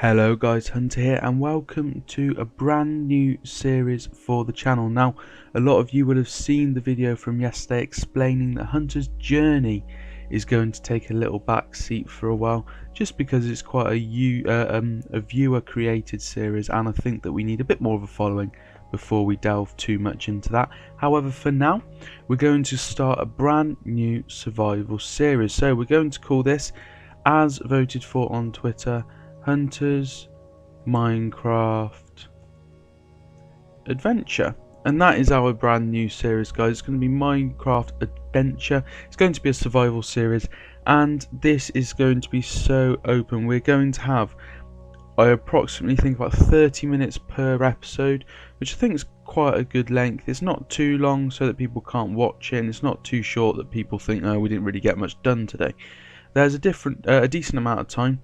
Hello guys, Hunter here and welcome to a brand new series for the channel. Now, a lot of you will have seen the video from yesterday explaining that Hunter's Journey is going to take a little back seat for a while, just because it's quite a viewer created series, and I think that we need a bit more of a following before we delve too much into that. However, for now, we're going to start a brand new survival series. So we're going to call this, as voted for on Twitter, Hunter's Minecraft Adventure. And that is our brand new series, guys. It's going to be Minecraft Adventure. It's going to be a survival series, and this is going to be so open. We're going to have, I approximately think, about 30 minutes per episode, which I think is quite a good length. It's not too long so that people can't watch it, and it's not too short that people think, oh, we didn't really get much done today. There's a decent amount of time.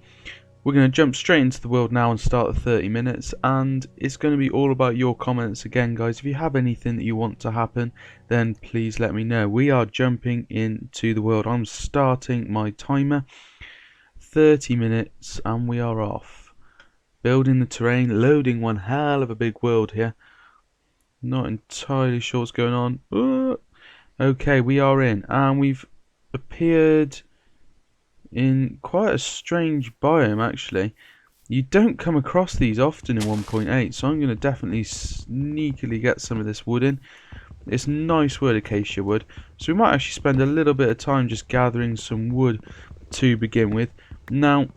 We're going to jump straight into the world now and start the 30 minutes, and it's going to be all about your comments again, guys. If you have anything that you want to happen, then please let me know. We are jumping into the world. I'm starting my timer, 30 minutes, and we are off. Building the terrain, loading one hell of a big world here. Not entirely sure what's going on. Okay, we are in, and we've appeared in quite a strange biome. Actually, you don't come across these often in 1.8, so I'm going to definitely sneakily get some of this wood in. It's nice wood, acacia wood, so we might actually spend a little bit of time just gathering some wood to begin with. Now,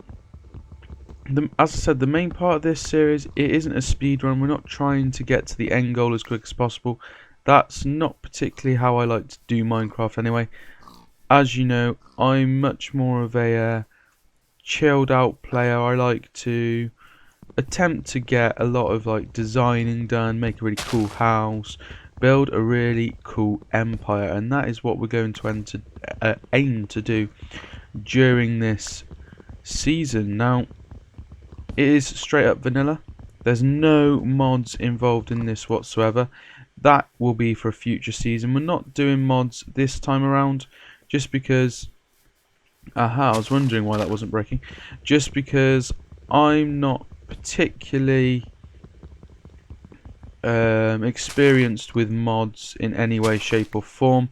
as I said, the main part of this series, it isn't a speed run. We're not trying to get to the end goal as quick as possible. That's not particularly how I like to do Minecraft anyway. As you know, I'm much more of a chilled out player. I like to attempt to get a lot of designing done, make a really cool house, build a really cool empire, and that is what we're going to aim to do during this season. Now, it is straight up vanilla. There's no mods involved in this whatsoever. That will be for a future season. We're not doing mods this time around, just because, I was wondering why that wasn't breaking. Just because I'm not particularly experienced with mods in any way, shape or form.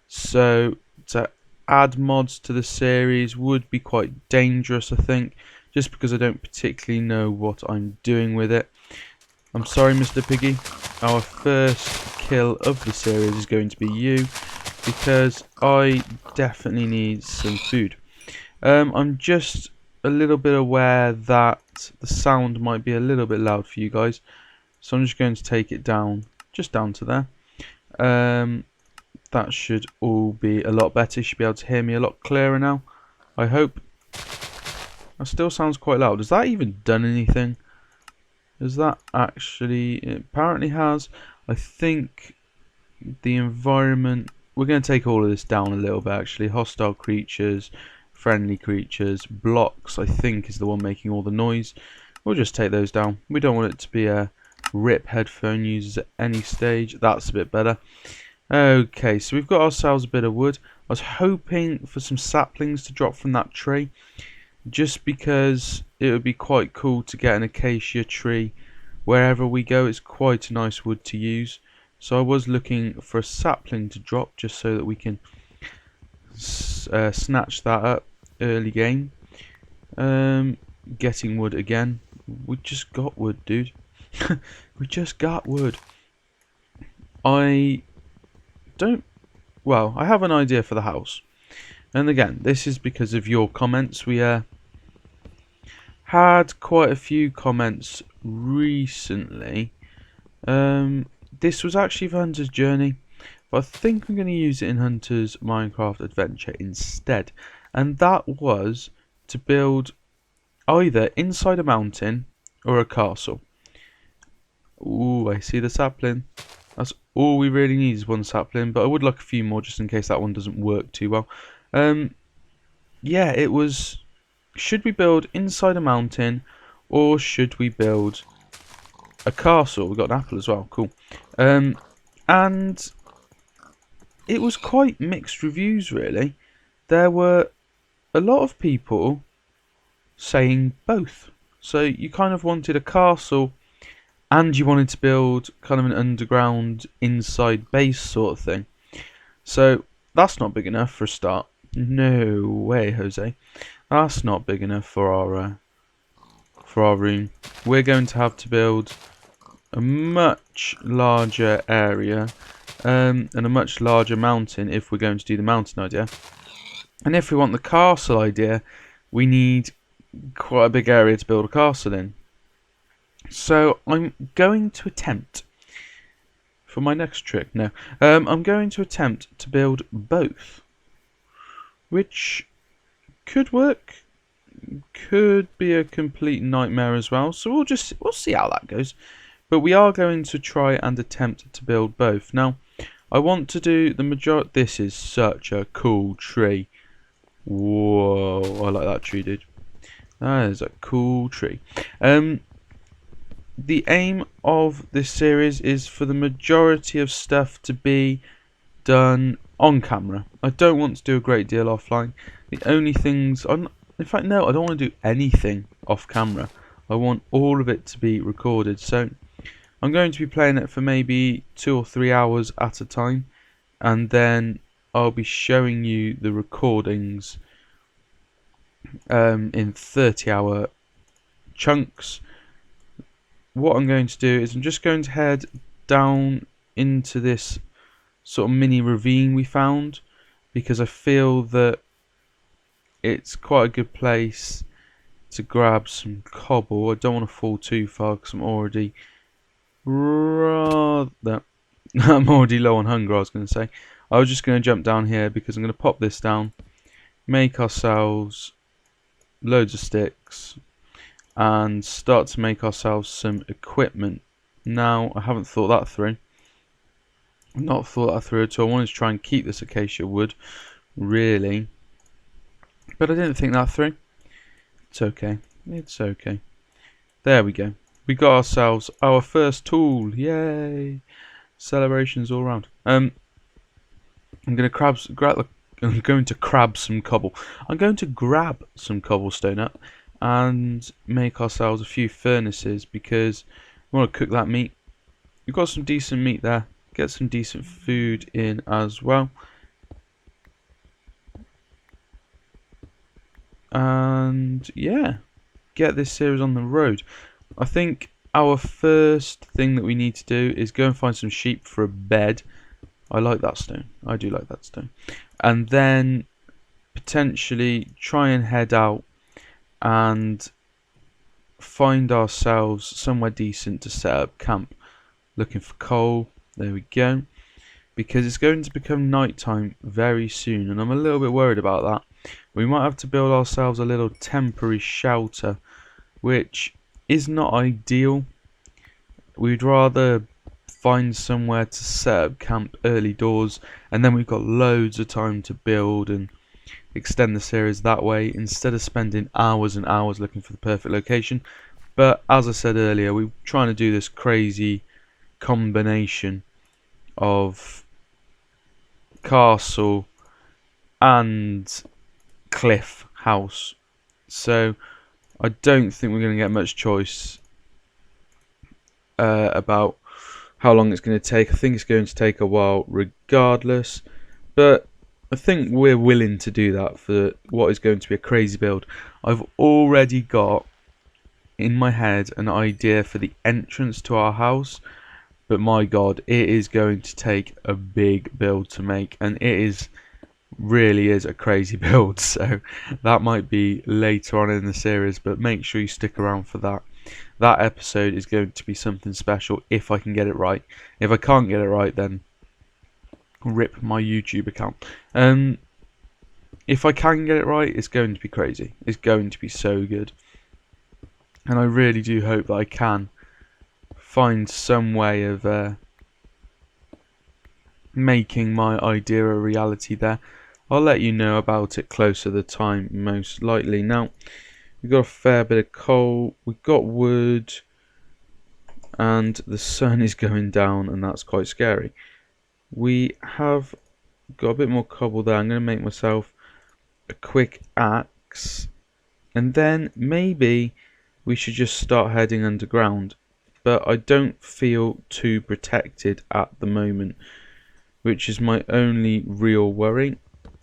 So to add mods to the series would be quite dangerous, I think, just because I don't particularly know what I'm doing with it. I'm sorry, Mr. Piggy. Our first kill of the series is going to be you, because I definitely need some food. I'm just a little bit aware that the sound might be a little bit loud for you guys, so I'm just going to take it down, just down to there. That should all be a lot better. You should be able to hear me a lot clearer now, I hope. That still sounds quite loud. Has that even done anything? Is that actually... It apparently has. I think the environment... We're going to take all of this down a little bit, actually. Hostile creatures, friendly creatures, blocks, I think, is the one making all the noise. We'll just take those down. We don't want it to be a rip headphone users at any stage. That's a bit better. Okay, so we've got ourselves a bit of wood. I was hoping for some saplings to drop from that tree, just because it would be quite cool to get an acacia tree wherever we go. It's quite a nice wood to use. So I was looking for a sapling to drop, just so that we can snatch that up early game. Getting wood again. We just got wood, dude. We just got wood. I have an idea for the house. And again, this is because of your comments. We had quite a few comments recently. This was actually for Hunter's Journey, but I think I'm going to use it in Hunter's Minecraft Adventure instead. And that was to build either inside a mountain or a castle. Ooh, I see the sapling. That's all we really need, is one sapling, but I would like a few more just in case that one doesn't work too well. Yeah, it was, should we build inside a mountain or should we build a castle? We got an apple as well, cool. And it was quite mixed reviews, really. There were a lot of people saying both. So you kind of wanted a castle and you wanted to build kind of an underground inside base sort of thing. So that's not big enough for a start. No way, Jose. That's not big enough for our room. We're going to have to build a much larger area and a much larger mountain if we're going to do the mountain idea. And if we want the castle idea, we need quite a big area to build a castle in. So I'm going to attempt, for my next trick, I'm going to attempt to build both, which could work, could be a complete nightmare as well. So we'll see how that goes. But we are going to try and attempt to build both. Now, I want to do the majority. This is such a cool tree. Whoa, I like that tree, dude. That is a cool tree. The aim of this series is for the majority of stuff to be done on camera. I don't want to do a great deal offline. The only things, in fact, no, I don't want to do anything off camera. I want all of it to be recorded. So I'm going to be playing it for maybe 2 or 3 hours at a time, and then I'll be showing you the recordings in 30-hour chunks. What I'm going to do is I'm just going to head down into this sort of mini ravine we found, because I feel that it's quite a good place to grab some cobble. I don't want to fall too far because I'm already I'm already low on hunger, I was going to say. I was just going to jump down here because I'm going to pop this down, make ourselves loads of sticks, and start to make ourselves some equipment. Now, I haven't thought that through. Not thought that through at all. I wanted to try and keep this acacia wood, really. But I didn't think that through. It's okay. It's okay. There we go. We got ourselves our first tool. Yay! Celebrations all around. I'm going to grab some cobble. I'm going to grab some cobblestone up and make ourselves a few furnaces, because we want to cook that meat. We've got some decent meat there. Get some decent food in as well. And yeah, get this series on the road. I think our first thing that we need to do is go and find some sheep for a bed. I like that stone. I do like that stone. And then potentially try and head out and find ourselves somewhere decent to set up camp. Looking for coal. There we go. Because it's going to become nighttime very soon, and I'm a little bit worried about that. We might have to build ourselves a little temporary shelter, which is not ideal. We'd rather find somewhere to set up camp early doors, and then we've got loads of time to build and extend the series that way, instead of spending hours and hours looking for the perfect location. But as I said earlier, we're trying to do this crazy combination of castle and cliff house, so I don't think we're going to get much choice about how long it's going to take. I think it's going to take a while regardless, but I think we're willing to do that for what is going to be a crazy build. I've already got in my head an idea for the entrance to our house, but my god, it is going to take a big build to make, and it really is a crazy build. So that might be later on in the series, but make sure you stick around for that. That episode is going to be something special if I can get it right. If I can't get it right, then rip my YouTube account. If I can get it right, it's going to be crazy. It's going to be so good, and I really do hope that I can find some way of making my idea a reality there. I'll let you know about it closer to the time, most likely. Now, we've got a fair bit of coal, we've got wood, and the sun is going down, and that's quite scary. We have got a bit more cobble there. I'm going to make myself a quick axe, and then maybe we should just start heading underground. But I don't feel too protected at the moment, which is my only real worry.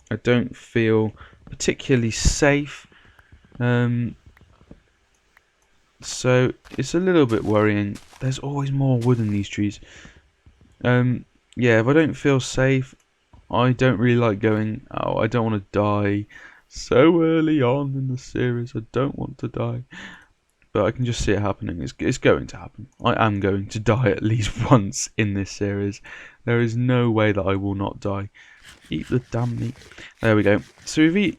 I don't feel particularly safe. So it's a little bit worrying. There's always more wood in these trees. Yeah, if I don't feel safe, I don't really like going. Oh, I don't want to die so early on in the series. I don't want to die. But I can just see it happening. It's going to happen. I am going to die at least once in this series. There is no way that I will not die. Eat the damn meat. There we go. So we've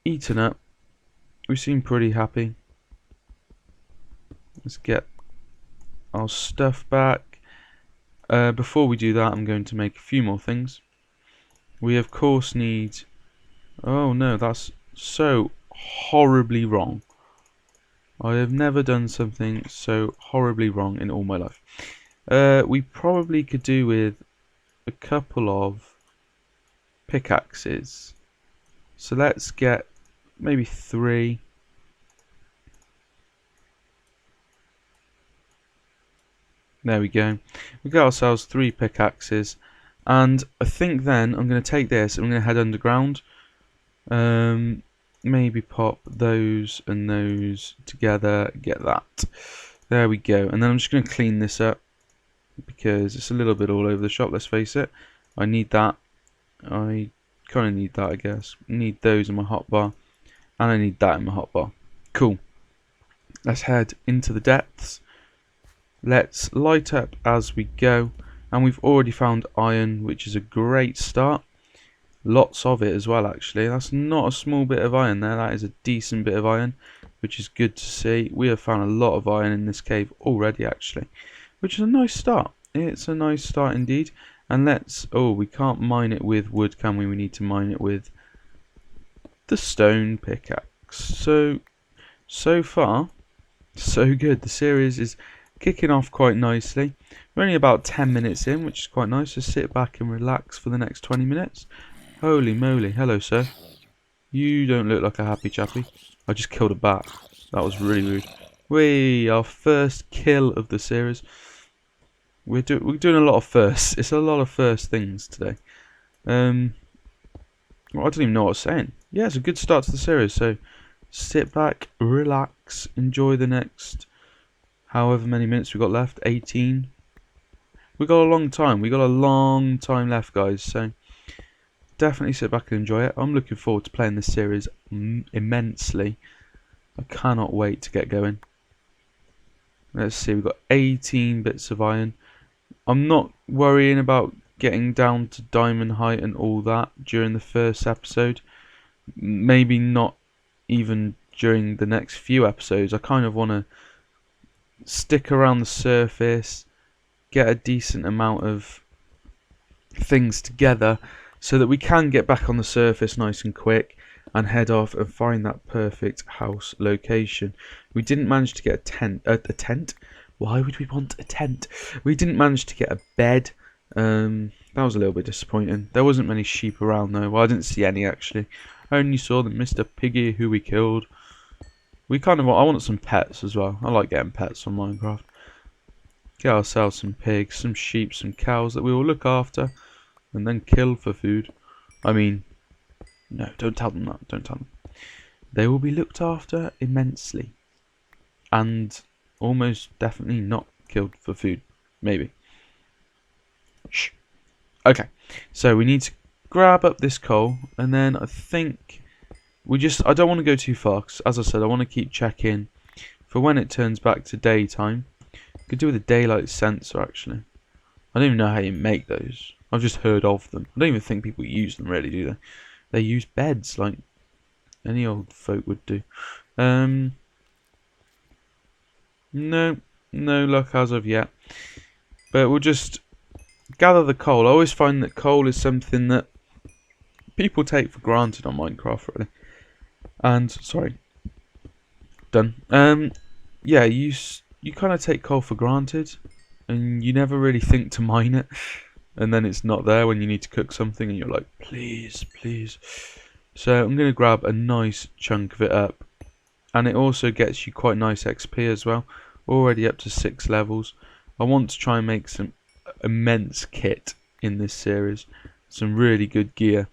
eaten up. We seem pretty happy. Let's get our stuff back. Before we do that, I'm going to make a few more things. We of course need... Oh no, that's so horribly wrong. I have never done something so horribly wrong in all my life. We probably could do with a couple of pickaxes. So let's get maybe 3. There we go. We got ourselves 3 pickaxes. And I think then I'm going to take this and I'm going to head underground. Maybe pop those and those together, get that. There we go. And then I'm just going to clean this up because it's a little bit all over the shop, let's face it. I need that. I kind of need that, I guess. I need those in my hotbar. And I need that in my hotbar. Cool. Let's head into the depths. Let's light up as we go. And we've already found iron, which is a great start. Lots of it as well, actually. That's not a small bit of iron there. That is a decent bit of iron, which is good to see. We have found a lot of iron in this cave already, actually, which is a nice start. It's a nice start indeed. And let's... Oh, we can't mine it with wood, can we? We need to mine it with the stone pickaxe. So far, so good. The series is kicking off quite nicely. We're only about 10 minutes in, which is quite nice. Just sit back and relax for the next 20 minutes. Holy moly. Hello, sir. You don't look like a happy chappy. I just killed a bat. That was really rude. Our first kill of the series. We're doing a lot of firsts. It's a lot of first things today. Well, I don't even know what I was saying. Yeah, it's a good start to the series. So sit back, relax, enjoy the next however many minutes we got left. 18. We got a long time. We got a long time left, guys. So definitely sit back and enjoy it. I'm looking forward to playing this series immensely. I cannot wait to get going. Let's see, we've got 18 bits of iron. I'm not worrying about getting down to diamond height and all that during the first episode. Maybe not even during the next few episodes. I kind of want to stick around the surface, get a decent amount of things together so that we can get back on the surface nice and quick and head off and find that perfect house location. We didn't manage to get a tent. Why would we want a tent? We didn't manage to get a bed. That was a little bit disappointing. There wasn't many sheep around though. Well, I didn't see any actually. I only saw the Mr. Piggy who we killed. I wanted some pets as well. I like getting pets on Minecraft. Get ourselves some pigs, some sheep, some cows that we will look after and then kill for food. I mean, no, don't tell them that. Don't tell them. They will be looked after immensely. And almost definitely not killed for food. Maybe. Shh. Okay, so we need to grab up this coal. And then I think I don't want to go too far. Cause as I said, I want to keep checking for when it turns back to daytime. Could do with a daylight sensor actually. I don't even know how you make those. I've just heard of them. I don't even think people use them really, do they? They use beds like any old folk would do. No luck as of yet. But we'll just gather the coal. I always find that coal is something that people take for granted on Minecraft, really. And sorry, done. Yeah, you kind of take coal for granted, and you never really think to mine it. And then it's not there when you need to cook something, and you're like, please, please. So I'm gonna grab a nice chunk of it up. and it also gets you quite nice XP as well. Already up to 6 levels. I want to try and make some immense kit in this series, some really good gear,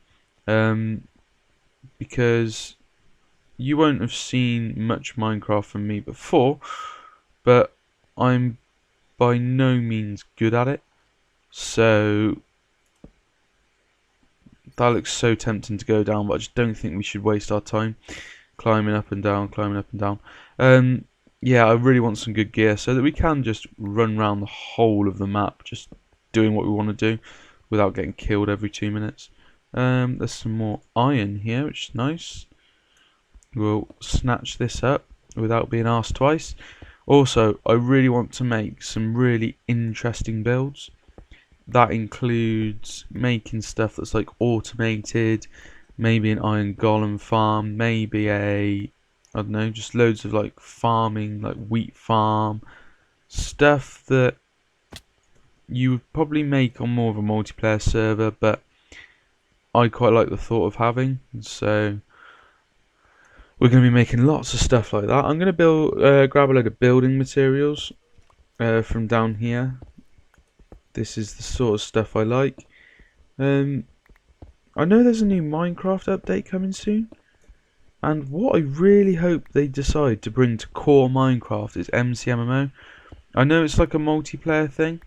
because you won't have seen much Minecraft from me before, but I'm by no means good at it. So that looks so tempting to go down, but I just don't think we should waste our time climbing up and down, climbing up and down. Yeah, I really want some good gear so that we can just run around the whole of the map, just doing what we want to do without getting killed every 2 minutes. There's some more iron here, which is nice. We'll snatch this up without being asked twice. Also, I really want to make some really interesting builds. That includes making stuff that's like automated, maybe an iron golem farm, maybe I don't know, just loads of like farming, like wheat farm, stuff that you would probably make on more of a multiplayer server, but I quite like the thought of having, so we're going to be making lots of stuff like that. I'm going to grab a load of building materials from down here. This is the sort of stuff I like. I know there's a new Minecraft update coming soon, and what I really hope they decide to bring to core Minecraft is MCMMO. I know it's like a multiplayer thing,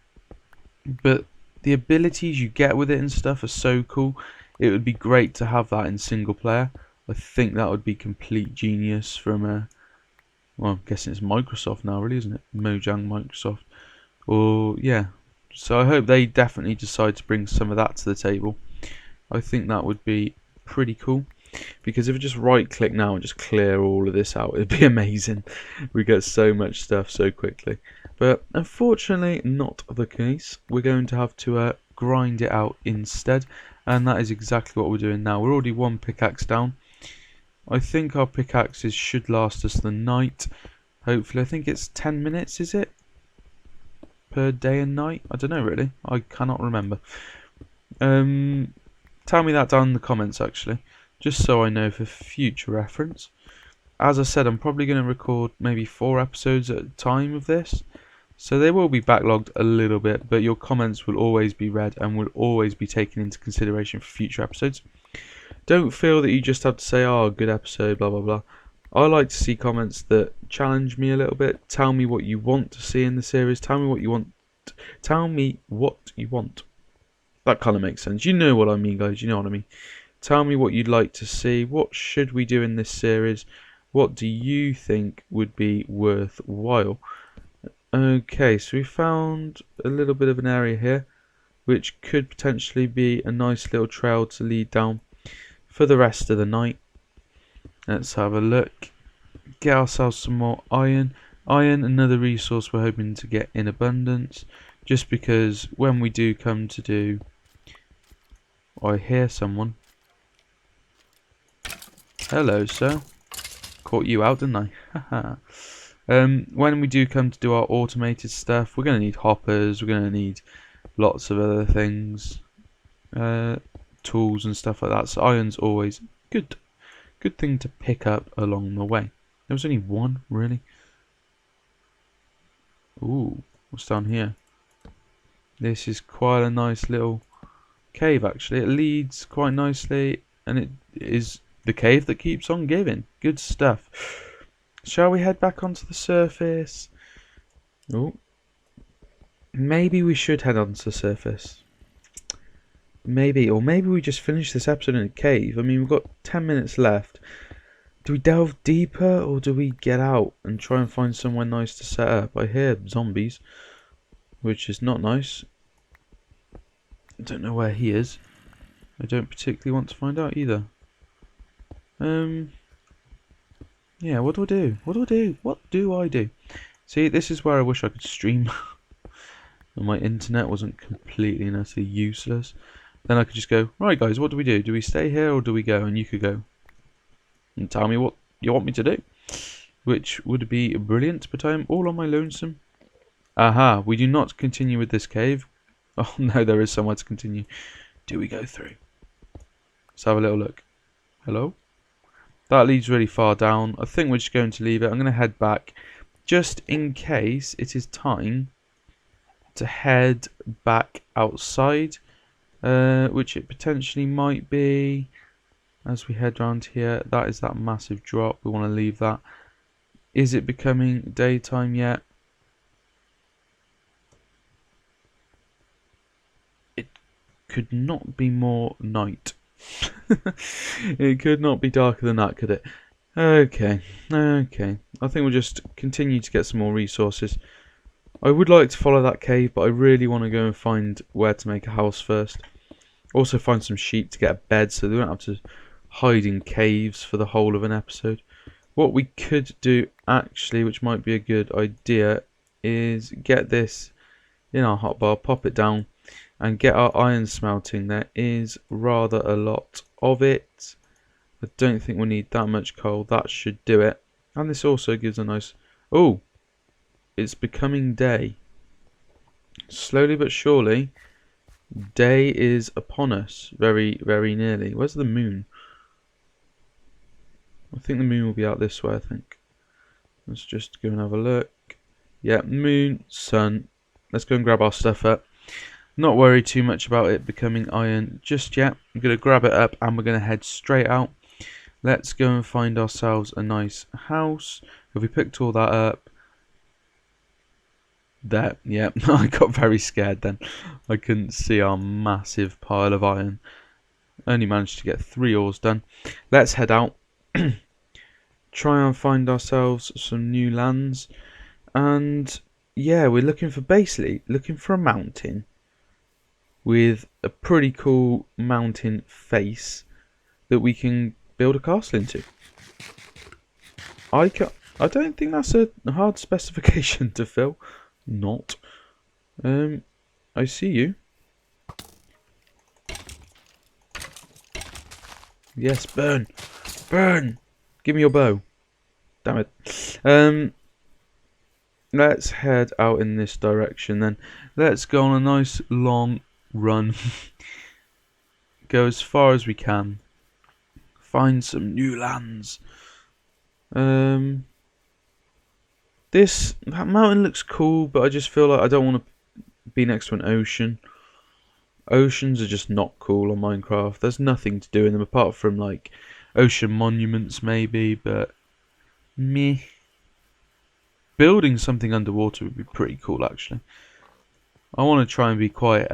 but the abilities you get with it and stuff are so cool. It would be great to have that in single player. I think that would be complete genius from well, I'm guessing it's Microsoft now, really, isn't it? Mojang Microsoft. Or, yeah. So I hope they definitely decide to bring some of that to the table. I think that would be pretty cool. Because if we just right click now and just clear all of this out, it'd be amazing. We get so much stuff so quickly. But unfortunately, not the case. We're going to have to grind it out instead. And that is exactly what we're doing now. We're already 1 pickaxe down. I think our pickaxes should last us the night. Hopefully, I think it's 10 minutes, is it? Per day and night? I don't know really. I cannot remember. Tell me that down in the comments actually, just so I know for future reference. As I said, I'm probably going to record maybe 4 episodes at a time of this, so they will be backlogged a little bit, but your comments will always be read and will always be taken into consideration for future episodes. Don't feel that you just have to say, oh, good episode, blah blah blah. I like to see comments that challenge me a little bit. Tell me what you want to see in the series. Tell me what you want. Tell me what you want. That kind of makes sense. You know what I mean, guys. You know what I mean. Tell me what you'd like to see. What should we do in this series? What do you think would be worthwhile? Okay, so we found a little bit of an area here, which could potentially be a nice little trail to lead down for the rest of the night. Let's have a look. Get ourselves some more iron. Iron, another resource we're hoping to get in abundance, just because when we do come to do... I hear someone. Hello, sir. Caught you out, didn't I? When we do come to do our automated stuff, we're going to need hoppers, we're going to need lots of other things, tools and stuff like that. So iron's always good thing to pick up along the way. There was only one, really. Ooh, what's down here? This is quite a nice little cave, actually. It leads quite nicely, and it is the cave that keeps on giving. Good stuff. Shall we head back onto the surface? Oh, maybe we should head onto the surface. Maybe, or maybe we just finish this episode in a cave. I mean, we've got 10 minutes left. Do we delve deeper, or do we get out and try and find somewhere nice to set up? I hear zombies, which is not nice. I don't know where he is. I don't particularly want to find out either. Yeah, what do I do? What do I do? What do I do? See, this is where I wish I could stream. And my internet wasn't completely and utterly useless. Then I could just go, right guys, what do we do? Do we stay here or do we go? And you could go and tell me what you want me to do. Which would be brilliant, but I am all on my lonesome. Aha, we do not continue with this cave. Oh no, there is somewhere to continue. Do we go through? Let's have a little look. Hello? That leads really far down. I think we're just going to leave it. I'm going to head back just in case it is time to head back outside, which it potentially might be as we head round here. That is that massive drop. We want to leave that. Is it becoming daytime yet? It could not be more night. It could not be darker than that, could it? Okay. I think we'll just continue to get some more resources. I would like to follow that cave, but I really want to go and find where to make a house first. Also find some sheep to get a bed so they don't have to hide in caves for the whole of an episode. What we could do actually, which might be a good idea, is get this in our hotbar, pop it down, and get our iron smelting. There is rather a lot of it. I don't think we'll need that much coal. That should do it. And this also gives a nice... Oh! It's becoming day. Slowly but surely, day is upon us. Very, very nearly. Where's the moon? I think the moon will be out this way, I think. Let's just go and have a look. Yeah, moon, sun. Let's go and grab our stuff up. Not worry too much about it becoming iron just yet. I'm going to grab it up and we're going to head straight out. Let's go and find ourselves a nice house. Have we picked all that up? There, yeah. I got very scared then. I couldn't see our massive pile of iron. Only managed to get 3 ores done. Let's head out. Try and find ourselves some new lands. And yeah, we're looking for a mountain with a pretty cool mountain face that we can build a castle into. I don't think that's a hard specification to fill. Not. I see you. Yes, burn. Burn! Give me your bow. Damn it. Let's head out in this direction then. Let's go on a nice long run. Go as far as we can. Find some new lands. That mountain looks cool, but I just feel like I don't want to be next to an ocean. Oceans are just not cool on Minecraft. There's nothing to do in them apart from like ocean monuments maybe, but meh. Building something underwater would be pretty cool actually. I want to try and be quite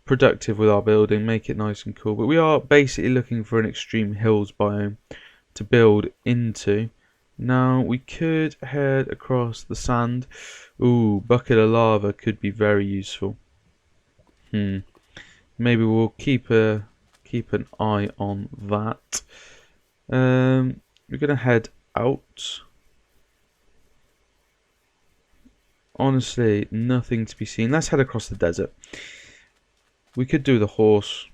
productive with our building, make it nice and cool. But we are basically looking for an extreme hills biome to build into. Now we could head across the sand. Ooh, bucket of lava could be very useful. Maybe we'll keep an eye on that. We're gonna head out. Honestly, nothing to be seen. Let's head across the desert. We could do the horse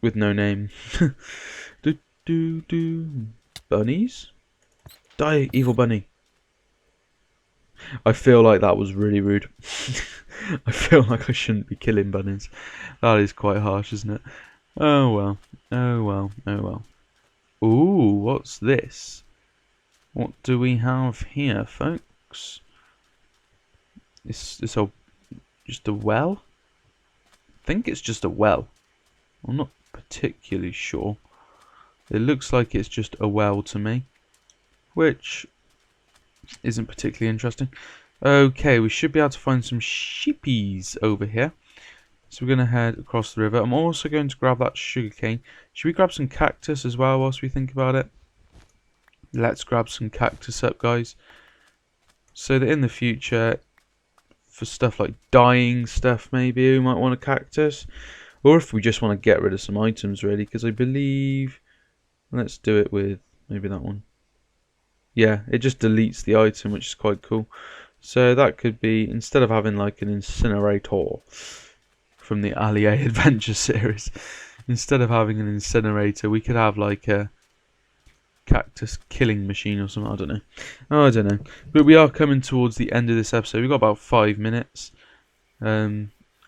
with no name. Bunnies? Die, evil bunny. I feel like that was really rude. I feel like I shouldn't be killing bunnies. That is quite harsh, isn't it? Oh well. Oh well. Oh well. Ooh, what's this? What do we have here, folks? Is this just a well? I think it's just a well. I'm not particularly sure. It looks like it's just a well to me, which isn't particularly interesting. Okay, we should be able to find some sheepies over here. So we're going to head across the river. I'm also going to grab that sugarcane. Should we grab some cactus as well whilst we think about it? Let's grab some cactus up, guys. So that in the future, for stuff like dyeing stuff, maybe we might want a cactus. Or if we just want to get rid of some items, really. Because I believe... Let's do it with maybe that one. Yeah, it just deletes the item, which is quite cool. So that could be, instead of having like an incinerator from the Allier Adventure series, instead of having an incinerator, we could have like a cactus killing machine or something. I don't know. Oh, I don't know. But we are coming towards the end of this episode. We've got about 5 minutes.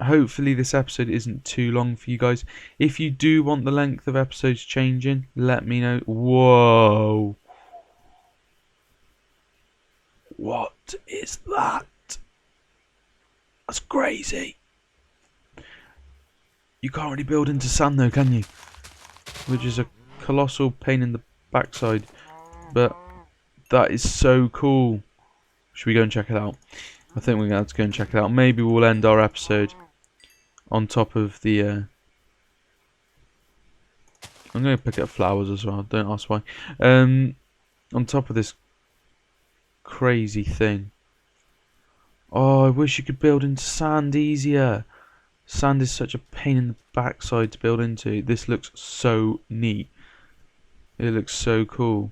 hopefully this episode isn't too long for you guys. If you do want the length of episodes changing, let me know. Whoa. What is that? That's crazy. You can't really build into sand though, can you? Which is a colossal pain in the backside. But that is so cool. Should we go and check it out? I think we're going to have to go and check it out. Maybe we'll end our episode on top of the... I'm going to pick up flowers as well. Don't ask why. On top of this crazy thing. Oh, I wish you could build into sand easier. Sand is such a pain in the backside to build into. This looks so neat. It looks so cool.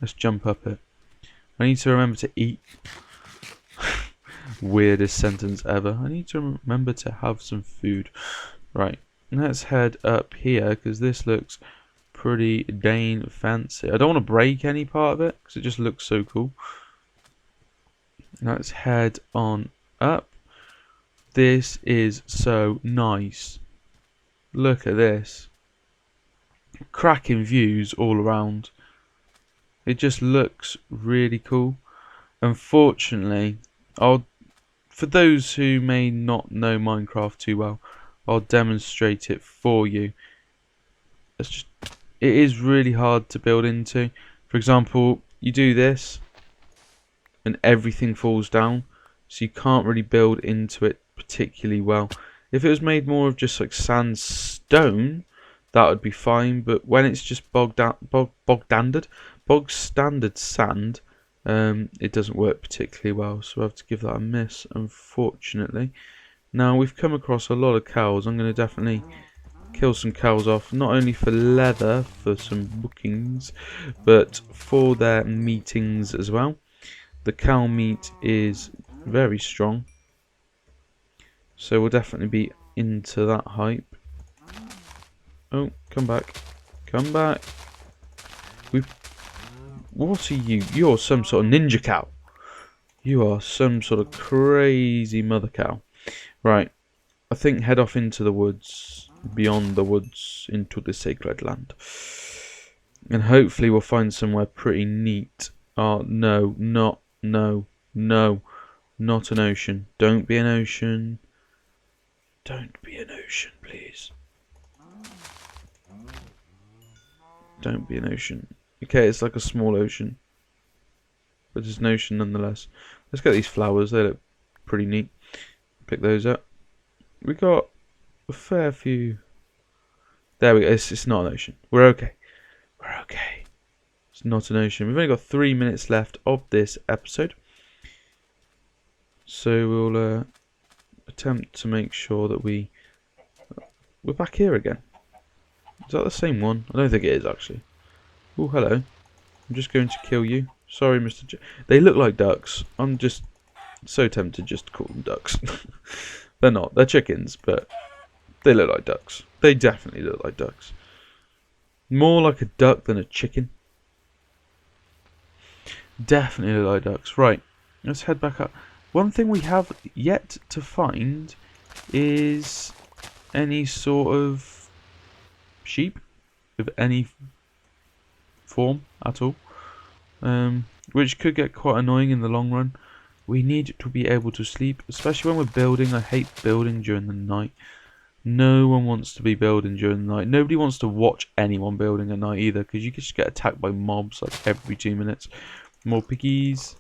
Let's jump up it. I need to remember to eat. Weirdest sentence ever. I need to remember to have some food. Right. Let's head up here because this looks pretty dang fancy. I don't want to break any part of it because it just looks so cool. Let's head on up. This is so nice. Look at this. Cracking views all around. It just looks really cool. Unfortunately, for those who may not know Minecraft too well, I'll demonstrate it for you. It is really hard to build into. For example, you do this and everything falls down, so you can't really build into it particularly well. If it was made more of just like sandstone, that would be fine, but when it's just bog standard sand, it doesn't work particularly well, so I have to give that a miss, unfortunately. Now, we've come across a lot of cows. I'm going to definitely kill some cows off, not only for leather, for some bookings, but for their meetings as well. The cow meat is very strong, so we'll definitely be into that hype. Oh, come back. Come back. What are you? You're some sort of ninja cow. You are some sort of crazy mother cow. Right. I think head off into the woods. Beyond the woods. Into the sacred land. And hopefully we'll find somewhere pretty neat. Oh, no. No. Not an ocean. Don't be an ocean. Don't be an ocean, please. Don't be an ocean. Okay, it's like a small ocean, but it's an ocean nonetheless. Let's get these flowers. They look pretty neat. Pick those up. We got a fair few. There we go. It's not an ocean. We're okay. We're okay. It's not an ocean. We've only got 3 minutes left of this episode, so we'll attempt to make sure that we're back here again. Is that the same one? I don't think it is, actually. Oh, hello. I'm just going to kill you. Sorry, Mr. They look like ducks. I'm just so tempted just to call them ducks. They're not. They're chickens, but they look like ducks. They definitely look like ducks. More like a duck than a chicken. Definitely look like ducks. Right. Let's head back up. One thing we have yet to find is any sort of sheep of any form at all, which could get quite annoying in the long run. We need to be able to sleep, especially when we're building. I hate building during the night. No one wants to be building during the night. Nobody wants to watch anyone building at night either, because you just get attacked by mobs like every 2 minutes. More piggies.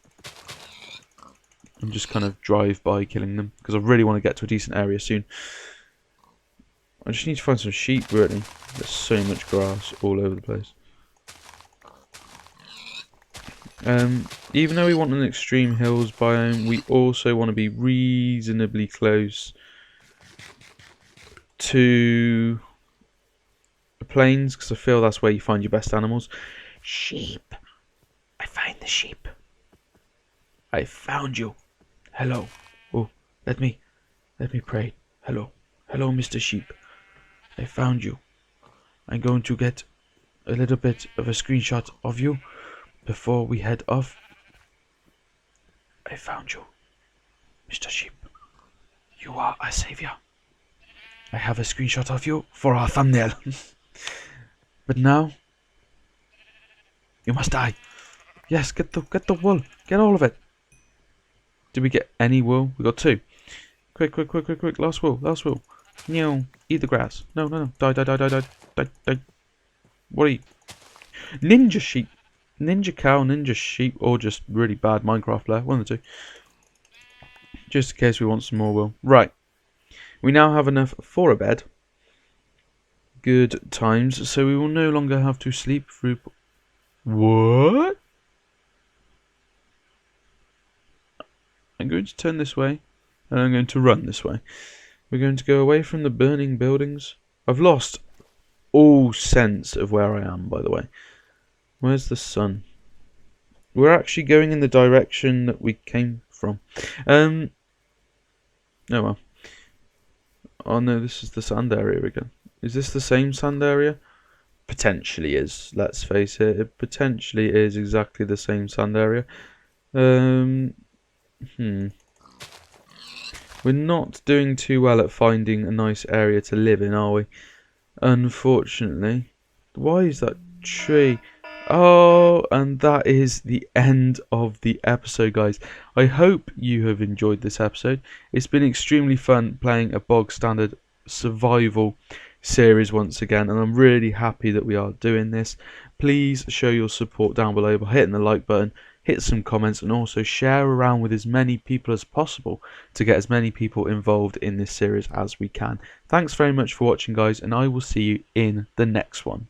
And just kind of drive by killing them, because I really want to get to a decent area soon. I just need to find some sheep, really. There's so much grass all over the place. Even though we want an extreme hills biome, we also want to be reasonably close to the plains, because I feel that's where you find your best animals. Sheep. I find the sheep. I found you. Hello. Oh, let me pray. Hello. Hello, Mr. Sheep. I found you. I'm going to get a little bit of a screenshot of you before we head off. I found you, Mr. Sheep. You are a saviour. I have a screenshot of you for our thumbnail. But now, you must die. Yes, get the wool. Get all of it. Did we get any wool? We got 2. Quick. Last wool. No. Eat the grass. No. Die. What are you? Ninja sheep. Ninja cow, ninja sheep, or just really bad Minecraft player. One of the two. Just in case we want some more wool. Right. We now have enough for a bed. Good times. So we will no longer have to sleep through... What? I'm going to turn this way, and I'm going to run this way. We're going to go away from the burning buildings. I've lost all sense of where I am, by the way. Where's the sun? We're actually going in the direction that we came from. Oh well. Oh no, this is the sand area again. Is this the same sand area? Potentially is, let's face it. It potentially is exactly the same sand area. We're not doing too well at finding a nice area to live in, are we? Unfortunately. Why is that tree? Oh, and that is the end of the episode, guys. I hope you have enjoyed this episode. It's been extremely fun playing a bog standard survival series once again, and I'm really happy that we are doing this. Please show your support down below by hitting the like button, hit some comments, and also share around with as many people as possible to get as many people involved in this series as we can. Thanks very much for watching, guys, and I will see you in the next one.